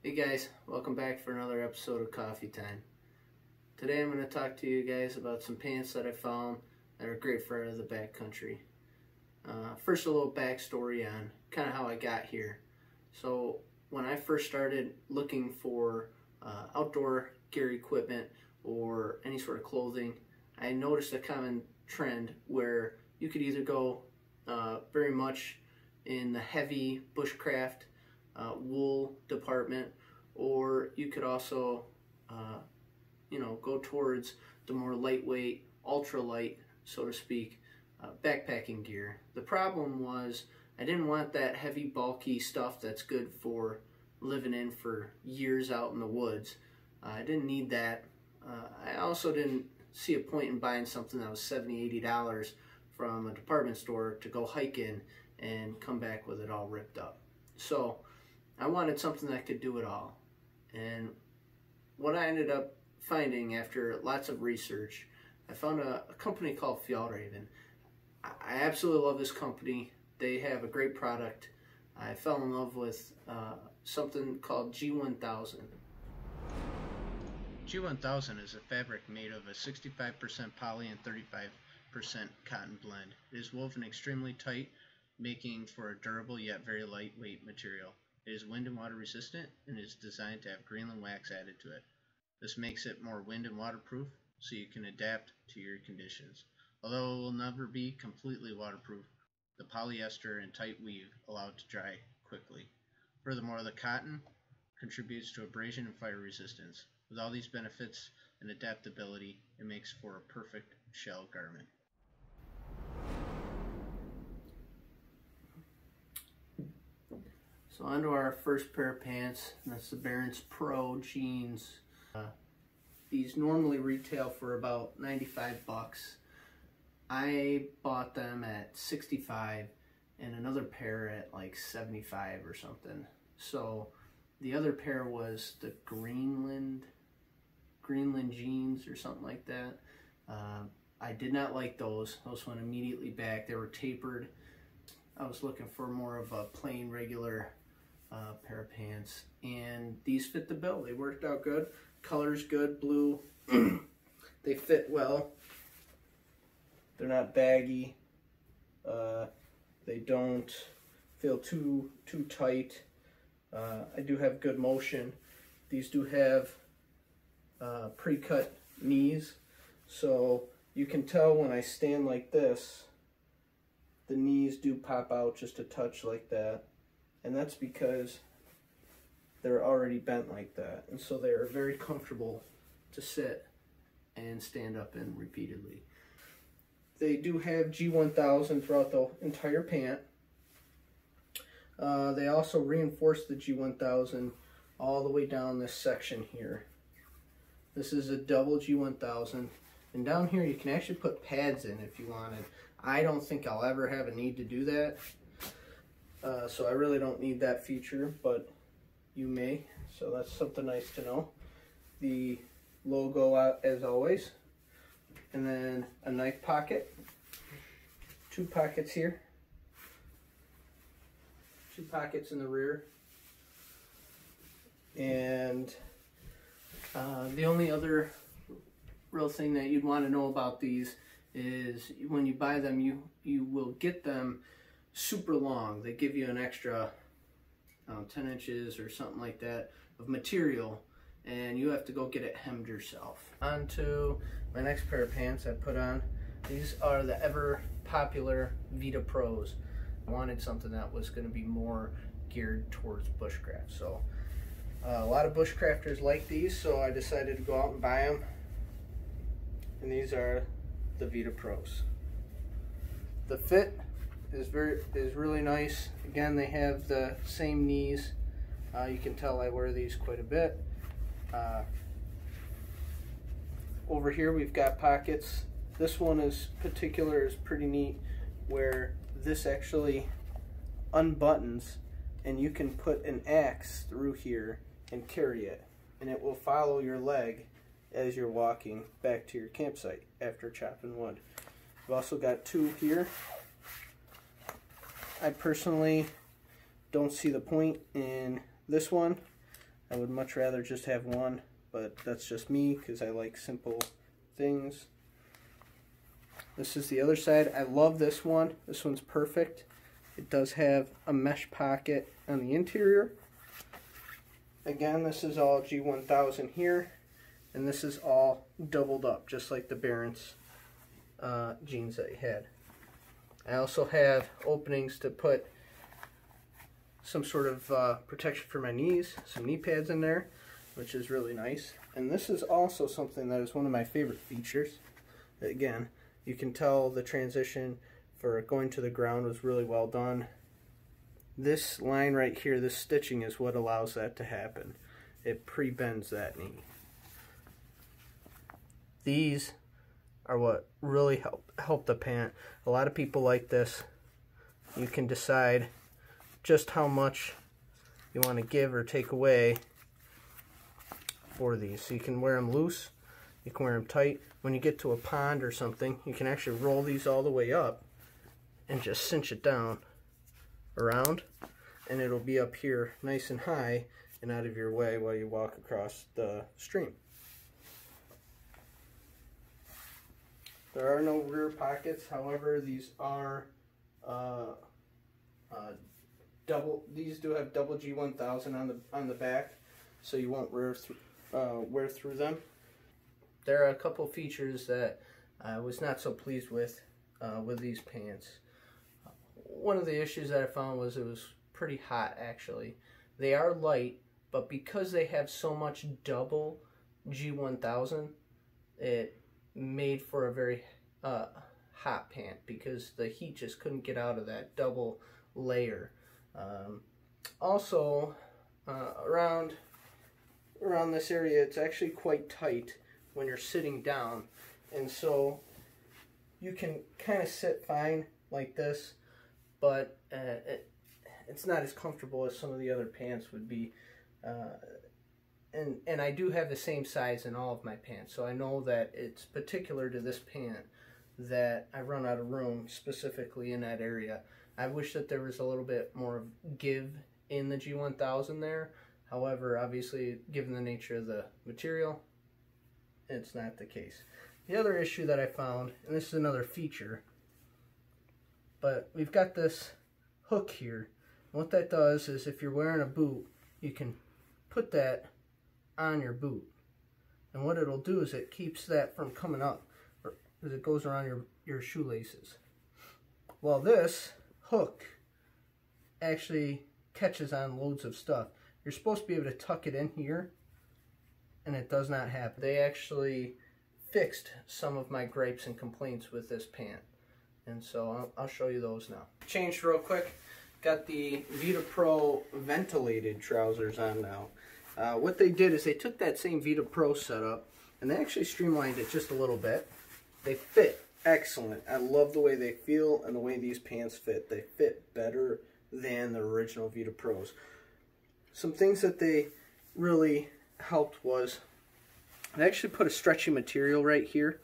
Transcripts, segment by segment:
Hey guys, welcome back for another episode of Coffee Time. Today I'm going to talk to you guys about some pants that I found that are great for out of the backcountry. First, a little backstory on kind of how I got here. So when I first started looking for outdoor gear equipment or any sort of clothing, I noticed a common trend where you could either go very much in the heavy bushcraft wool department, or you could also go towards the more lightweight, ultralight, so to speak, backpacking gear. The problem was I didn't want that heavy, bulky stuff that's good for living in for years out in the woods. I didn't need that. I also didn't see a point in buying something that was $70, $80 from a department store to go hike in and come back with it all ripped up. So I wanted something that could do it all. And what I ended up finding after lots of research, I found a company called Fjallraven. I absolutely love this company. They have a great product. I fell in love with something called G1000. G1000 is a fabric made of a 65% poly and 35% cotton blend. It is woven extremely tight, making for a durable yet very lightweight material. It is wind and water resistant and is designed to have Greenland wax added to it. This makes it more wind and waterproof, so you can adapt to your conditions. Although it will never be completely waterproof, the polyester and tight weave allow it to dry quickly. Furthermore, the cotton contributes to abrasion and fire resistance. With all these benefits and adaptability, it makes for a perfect shell garment. So on to our first pair of pants, and that's the Barents Pro Jeans. These normally retail for about 95 bucks. I bought them at 65 and another pair at like 75 or something. So the other pair was the Greenland jeans or something like that. I did not like those. Those went immediately back. They were tapered. I was looking for more of a plain, regular pair of pants, and these fit the bill. They worked out good. Color's good, blue. They fit well. They're not baggy. They don't feel too tight. I do have good motion. These do have pre-cut knees, so you can tell when I stand like this, the knees do pop out just a touch like that. And that's because they're already bent like that. And so they're very comfortable to sit and stand up in repeatedly. They do have G1000 throughout the entire pant. They also reinforce the G1000 all the way down this section here. This is a double G1000. And down here you can actually put pads in if you wanted. I don't think I'll ever have a need to do that. So I really don't need that feature, but you may, so that's something nice to know. The logo out as always, and then a knife pocket, 2 pockets here, 2 pockets in the rear, and the only other real thing that you'd want to know about these is when you buy them, you will get them super long. They give you an extra 10 inches or something like that of material, and you have to go get it hemmed yourself. On to my next pair of pants I put on. These are the ever popular Vita Pros. I wanted something that was going to be more geared towards bushcraft. So a lot of bushcrafters like these, so I decided to go out and buy them. And these are the Vita Pros. The fit is really nice. Again, they have the same knees. You can tell I wear these quite a bit. Over here we've got pockets. This one is pretty neat, where this actually unbuttons and you can put an axe through here and carry it, and it will follow your leg as you're walking back to your campsite after chopping wood. We've also got 2 here. I personally don't see the point in this one. I would much rather just have one, but that's just me because I like simple things. This is the other side. I love this one. This one's perfect. It does have a mesh pocket on the interior. Again, this is all G1000 here, and this is all doubled up, just like the Barents jeans that you had. I also have openings to put some sort of protection for my knees, some knee pads in there, which is really nice. And this is also something that is one of my favorite features. Again, you can tell the transition for going to the ground was really well done. This line right here, this stitching, is what allows that to happen. It pre-bends that knee. These are what really help the pant. A lot of people like this. You can decide just how much you want to give or take away for these. So you can wear them loose, you can wear them tight. When you get to a pond or something, you can actually roll these all the way up and just cinch it down around, and it'll be up here nice and high and out of your way while you walk across the stream. There are no rear pockets, however, these are these do have double G1000 on the back, so you won't wear through them. There are a couple features that I was not so pleased with these pants. One of the issues that I found was it was pretty hot, actually. They are light, but because they have so much double G1000, it made for a very hot pant because the heat just couldn't get out of that double layer. Also, around this area, it's actually quite tight when you're sitting down, and so you can kind of sit fine like this, but it's not as comfortable as some of the other pants would be. And I do have the same size in all of my pants, so I know that it's particular to this pant that I run out of room specifically in that area. I wish that there was a little bit more give in the G1000 there. However, obviously, given the nature of the material, it's not the case. The other issue that I found, and this is another feature, but we've got this hook here. And what that does is if you're wearing a boot, you can put that on your boot. And what it'll do is it keeps that from coming up as it goes around your shoelaces. Well, this hook actually catches on loads of stuff. You're supposed to be able to tuck it in here, and it does not happen. They actually fixed some of my gripes and complaints with this pant, and so I'll show you those now. Changed real quick. Got the Vita Pro Ventilated trousers on now. What they did is they took that same Vita Pro setup and they actually streamlined it just a little bit. They fit excellent. I love the way they feel and the way these pants fit. They fit better than the original Vita Pros. Some things that they really helped was they actually put a stretchy material right here,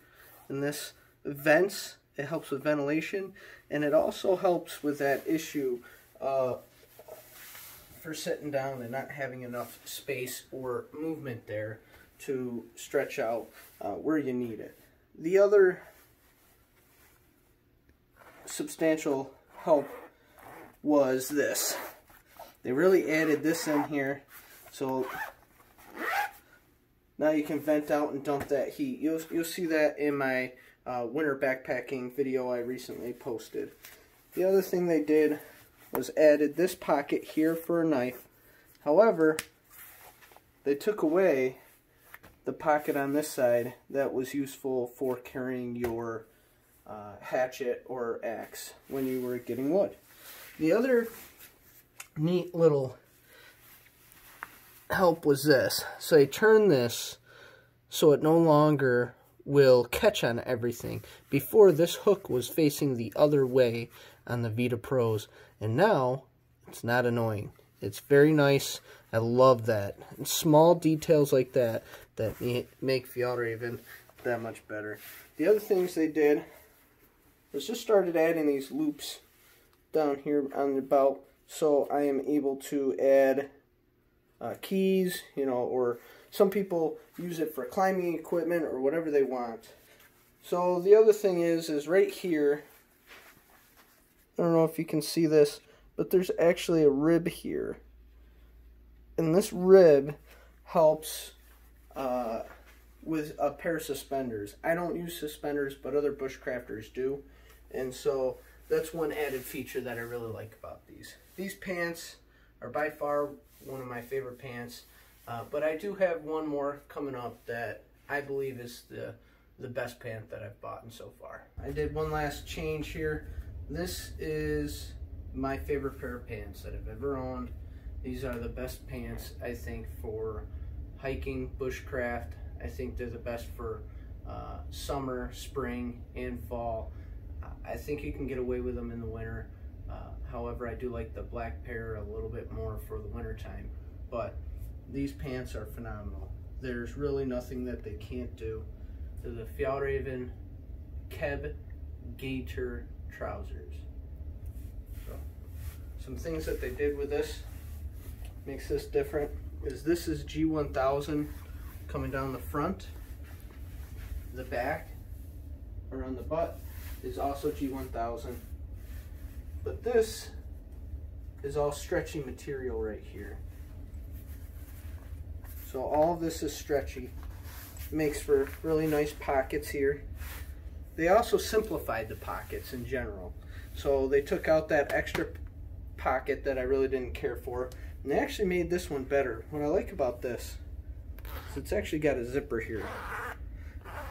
and this vents. It helps with ventilation, and it also helps with that issue for sitting down and not having enough space or movement there to stretch out where you need it. The other substantial help was this. They really added this in here, so now you can vent out and dump that heat. You'll see that in my winter backpacking video I recently posted. The other thing they did was added this pocket here for a knife. However, they took away the pocket on this side that was useful for carrying your hatchet or axe when you were getting wood. The other neat little help was this. So they turned this so it no longer will catch on everything. Before, this hook was facing the other way on the Vita Pros, and now it's not annoying. It's very nice. I love that. And small details like that that make Fjallraven that much better. The other things they did was just started adding these loops down here on the belt, so I am able to add keys, you know, or some people use it for climbing equipment or whatever they want. So the other thing is right here, I don't know if you can see this, but there's actually a rib here. And this rib helps with a pair of suspenders. I don't use suspenders, but other bushcrafters do. And so that's one added feature that I really like about these. These pants are by far one of my favorite pants. But I do have one more coming up that I believe is the best pant that I've bought so far. I did one last change here. This is my favorite pair of pants that I've ever owned. These are the best pants, I think, for hiking, bushcraft. I think they're the best for summer, spring, and fall. I think you can get away with them in the winter. However, I do like the black pair a little bit more for the winter time. But these pants are phenomenal. There's really nothing that they can't do. They're the Fjallraven Keb Gator trousers. So, some things that they did with this makes this different is this is G1000 coming down the front. The back around the butt is also G1000, but this is all stretchy material right here. So all of this is stretchy. Makes for really nice pockets here. They also simplified the pockets in general. So they took out that extra pocket that I really didn't care for, and they actually made this one better. What I like about this is it's actually got a zipper here,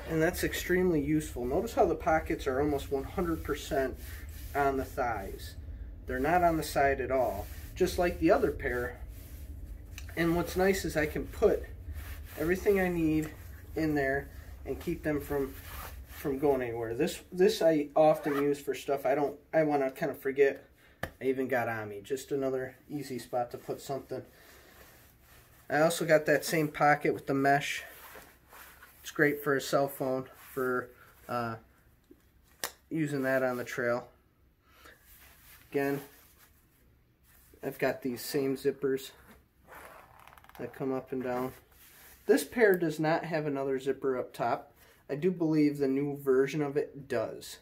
and that's extremely useful. Notice how the pockets are almost 100% on the thighs. They're not on the side at all, just like the other pair. And what's nice is I can put everything I need in there and keep them from going anywhere. This I often use for stuff I want to kind of forget I even got on me. Just another easy spot to put something. I also got that same pocket with the mesh. It's great for a cell phone, for using that on the trail. Again, I've got these same zippers that come up and down. This pair does not have another zipper up top. I do believe the new version of it does.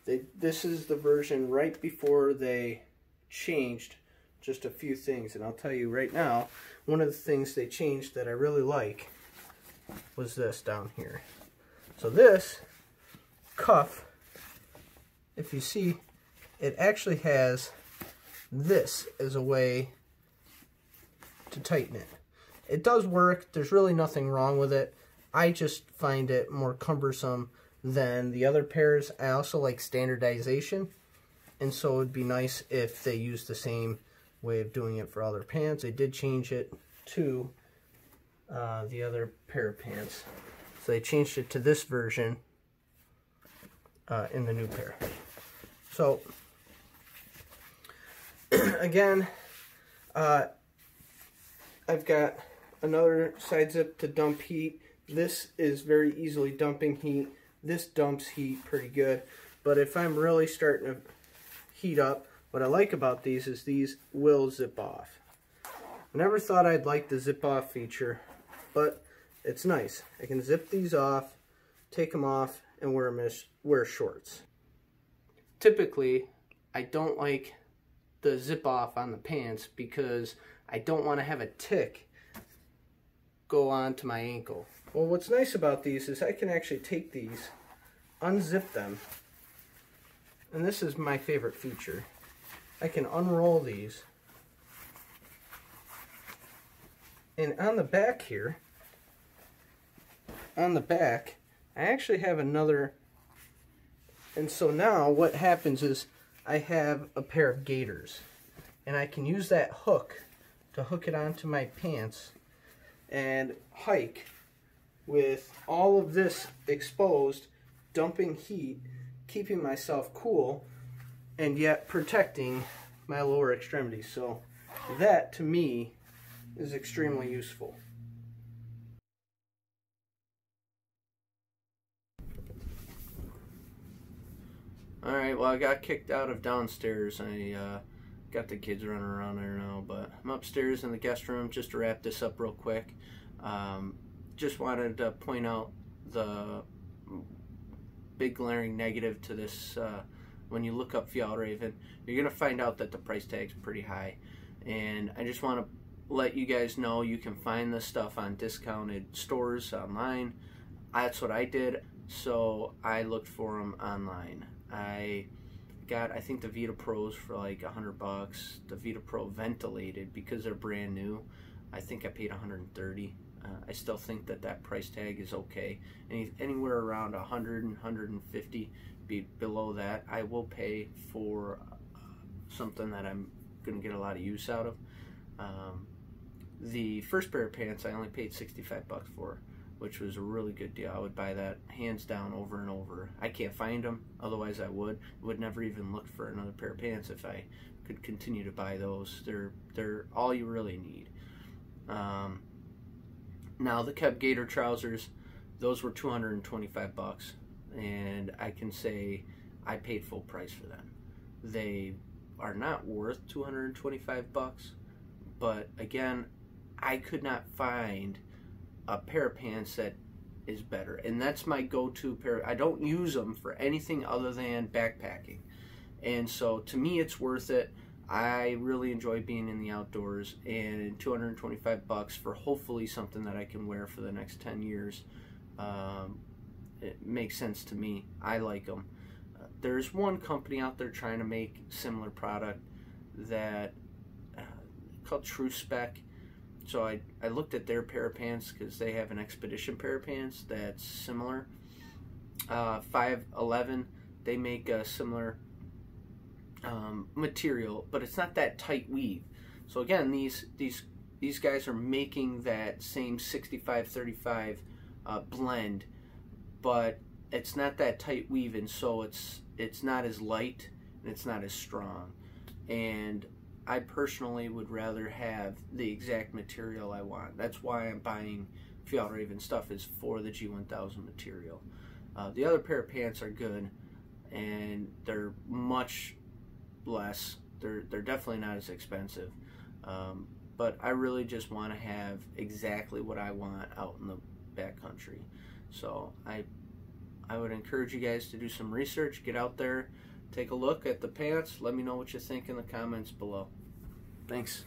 This is the version right before they changed just a few things, and I'll tell you right now, one of the things they changed that I really like was this down here. So this cuff, if you see, it actually has this as a way to tighten it. It does work. There's really nothing wrong with it. I just find it more cumbersome than the other pairs. I also like standardization, and so it would be nice if they used the same way of doing it for other pants. They did change it to the other pair of pants. So they changed it to this version in the new pair. So again, I've got another side zip to dump heat. This is very easily dumping heat. This dumps heat pretty good. But if I'm really starting to heat up, what I like about these is these will zip off. I never thought I'd like the zip off feature, but it's nice. I can zip these off, take them off, and wear shorts. Typically, I don't like the zip off on the pants because I don't want to have a tick go on to my ankle. Well, what's nice about these is I can actually take these, unzip them, and this is my favorite feature. I can unroll these, and on the back here, on the back, I actually have another, and so now what happens is I have a pair of gaiters, and I can use that hook to hook it onto my pants and hike with all of this exposed, dumping heat, keeping myself cool, and yet protecting my lower extremities. So that, to me, is extremely useful. Alright, well, I got kicked out of downstairs. I got the kids running around there now, but I'm upstairs in the guest room just to wrap this up real quick. Just wanted to point out the big glaring negative to this. When you look up Fjallraven, you're going to find out that the price tag's pretty high. And I just want to let you guys know you can find this stuff on discounted stores online. That's what I did, so I looked for them online. I got, I think, the Vita Pros for like $100. The Vita Pro Ventilated, because they're brand new, I think I paid $130. I still think that that price tag is okay. Anywhere around $100 and $150, below that, I will pay for something that I'm going to get a lot of use out of. The first pair of pants I only paid 65 bucks for, which was a really good deal. I would buy that hands down over and over. I can't find them, otherwise I would never even look for another pair of pants if I could continue to buy those. They're all you really need. Now the Keb Gator trousers, those were 225 bucks, and I can say I paid full price for them. They are not worth 225 bucks, but again, I could not find a pair of pants that is better, and that's my go-to pair. I don't use them for anything other than backpacking, and so to me it's worth it. I really enjoy being in the outdoors, and 225 bucks for hopefully something that I can wear for the next 10 years, it makes sense to me. I like them. There's one company out there trying to make similar product that called True Spec. So I looked at their pair of pants because they have an expedition pair of pants that's similar. 511, they make a similar material, but it's not that tight weave. So again, these guys are making that same 65-35 blend, but it's not that tight weave, and so it's not as light and it's not as strong. And I personally would rather have the exact material I want. That's why I'm buying Fjallraven stuff, is for the G1000 material. The other pair of pants are good, and they're much less. They're definitely not as expensive. But I really just want to have exactly what I want out in the backcountry. So I would encourage you guys to do some research, get out there, take a look at the pants, let me know what you think in the comments below. Thanks.